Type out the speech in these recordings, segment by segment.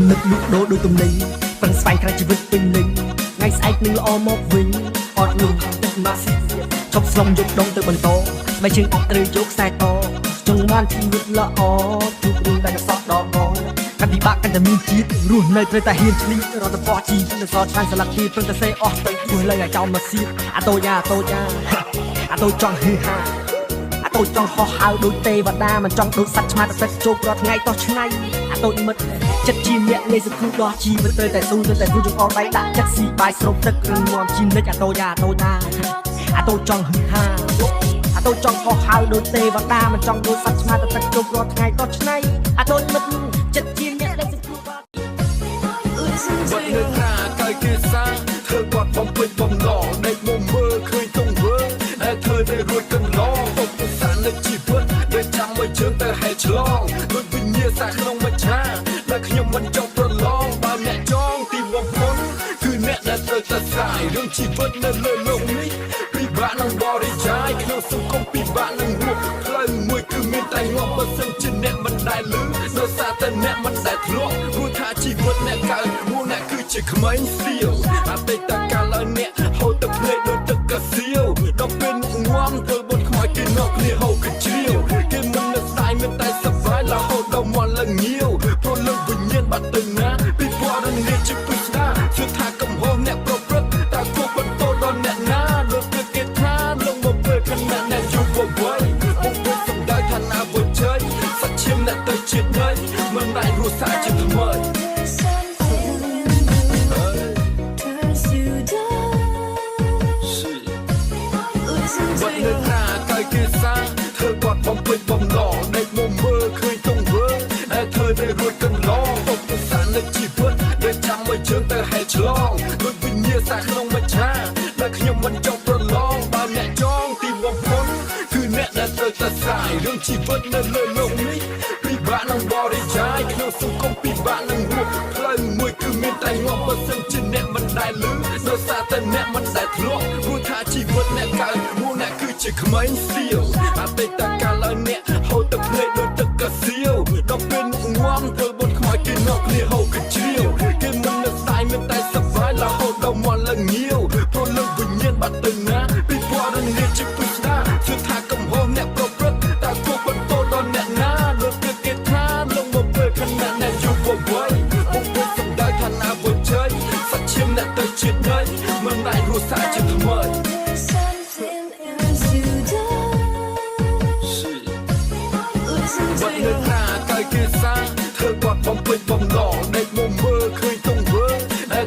ำนึกลุกโดดទំនិញប្រឹងស្វែងរកជីវិតពេញលេញថ្ងៃស្អែកនឹងល្អមកវិញអត់នោះទឹកមកស៊ីជប់ស្លុំយកដងទៅបន្តស្បែកជើងអត់ត្រូវយកខ្សែតចង់បានជីវិតល្អជួបរឿងដែលកសក់ដកកាន់ពិបាកកាន់តែមានជាតិរស់នៅត្រូវតែហ៊ានឆ្លៀតរត់ទៅបោះជីវិតសឆ្ងាញ់ស្លាកទីព្រឹងតែសេអស់ទៅជួយលើឲ្យចោលមកសៀតអាតូចចង់ហឺហាអាតូចចង់ហោះហើរដូចទេវតាមិនចង់ដូចសត្វឆ្មាទឹកជោគរាល់ថ្ងៃតោះឆ្នៃអាតូចមិត្តចិត្តជាអ្នកលេសគូដោះជីវិតត្រូវតែស៊ូត្រូវតែគូចង្អុលដៃដាក់ចិត្តស៊ីបាយស្រូបទឹកគ្រឿងញ៉ាំជីនិចអាតូចចង់ហឺហាអាតូចចង់ហោះហើរដូចទេវតាមិនចង់ដូចសត្វឆ្មាទឹកជោគរាល់ថ្ងៃតោះឆ្នៃអាតូចមិត្តចិត្តជាអ្នកលេសគូបាត់បាត់នៅថាកាយគេសាធ្វើគាត់បំពេញបំណងដេកមុំមើលឃើញទង្វើធ្វើតែរួចកន្លងទុកទស្សននៃជីវិតដែលចាំឲ្យជើងទៅហែកឆ្លងដូចវិញ្ញាសាក្នុងមច្ឆាដែលខ្ញុំមិនចង់ប្រឡងបើអ្នកចង់ទីបំផុតគឺអ្នកដែលត្រូវតែស្រាយរឿងជីវិតនៅលើលោកនេះពិបាកនឹងបរិយាយក្នុងសង្គមពិបាកនឹងរស់ផ្លូវមួយគឺមានតែងាប់បើសិនជាអ្នកមិនដែលលឺដោយសារតែអ្នកមិនដែលធ្លាប់ព្រោះថាជីវិតអ្នកកើតមួយអ្នកគឺជាក្មេងសៀវអតីតកាលឲ្យអ្នកហូរទឹកភ្នែកដូចទឹកកាសៀវដល់ពេលងាប់ធ្វើបុណ្យខ្មោចគេនៅគ្នាហូរកជ្រៀវគេមិននៅស្ដាយមានតែសប្បាយរហូតដល់មាត់ឡើងងាវព្រោះលើវិញ្ញាណបាត់ទៅណាពីពណ៌នេះជាពិស្ដាជឿថាកំហុសអ្នកប្រព្រឹត្តតើគួរបន្តដល់អ្នកណាលោកគឺគេថាលងមកពេលខណៈអ្នកជួបវ័យពុកពេលសំដៅថាណាវជ័យសាច់ឈាមអ្នកទៅជាតិណៃមិនដែលរស់សាជាថ្មីបាត់នៅថាកាយគេសាធ្វើគាត់បំពេញបំណងដេកមុំមើលឃើញទង្វើធ្វើតែរួចកន្លងទុកទស្សននៃជីវិតដែលចាំឲ្យជើងទៅហែកឆ្លងដូចវិញ្ញាសាក្នុងមច្ឆាដែលខ្ញុំមិនចង់ប្រឡងបើអ្នកចង់ទីបំផុតគឺអ្នកដែលត្រូវតែស្រាយរឿងជីវិតនៅលើលោកនេះពិបាកនឹងបរិយាយក្នុងសង្គមពិបាកនឹងរស់ផ្លូវមួយគឺមានតែងាប់បើសិនជាអ្នកមិនដែលលឺដោយសារតែអ្នកមិនដែលធ្លាប់ព្រោះថាជីវិតអ្នកកើតមួយអ្នកគឺជាក្មេងសៀវអតីតកាលឲ្យអ្នកហូរទឹកភ្នែកដូចទឹកកាសៀវដល់ពេលងាប់ធ្វើបុណ្យខ្មោចគេនៅគ្នាហូរកជ្រៀវគេមិននៅស្ដាយមានតែសប្បាយរហូតដល់មាត់ឡើងងាវព្រោះលើវិញ្ញាណបាត់ទៅណាពីពណ៌នេះជាពិស្ដាជឿថាកំហុសអ្នកប្រព្រឹត្តតើគួរបន្តដល់អ្នកណាលោកគឺគេថាលងមកពេលខណៈអ្នកជួបវ័យពុកពេលសំដៅថាណាវជ័យសាច់ឈាមអ្នកទៅជាតិណៃមិនដែលរស់សាជាថ្មីបាត់នៅថាកាយគេសាធ្វើគាត់បំពេញបំណងដេកមុំមើលឃើញទង្វើ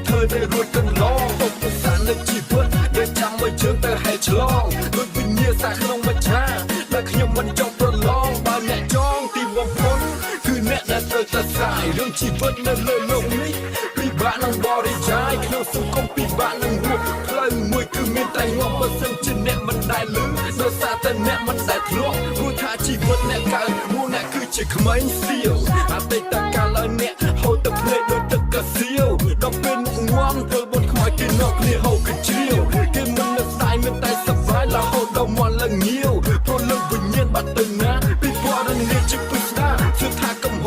ធ្វើតែរួចកន្លងទុកទស្សននៃជីវិតដែលចាំឲ្យជើងទៅហែកឆ្លងដូចវិញ្ញាសាក្នុងមច្ឆាដែលខ្ញុំមិនចង់ប្រឡងបើអ្នកចង់ទីបំផុតគឺអ្នកដែលត្រូវតែស្រាយរឿងជីវិតនៅលើលោកនេះពិបាកនឹងបរិយាយក្នុងសង្គមពិបាកនឹងរស់ផ្លូវមួយគឺមានតែងាប់បើសិនជាអ្នកមិនដែលលឺដោយសារតែអ្នកមិនដែលធ្លាប់ព្រោះថាជីវិតអ្នកកើតមួយអ្នកគឺជាក្មេងសៀវអតីតកាលឲ្យអ្នកហូរទឹកភ្នែកដូចទឹកកាសៀវដល់ពេលងាប់ធ្វើបុណ្យខ្មោចគេនៅគ្នាហូរកជ្រៀវគេមិននៅស្ដាយមានតែសប្បាយរហូតដល់មាត់ឡើងងាវព្រោះលើវិញ្ញាណបាត់ទៅណាពីពណ៌នេះជាពិស្ដាជឿថាកំហុ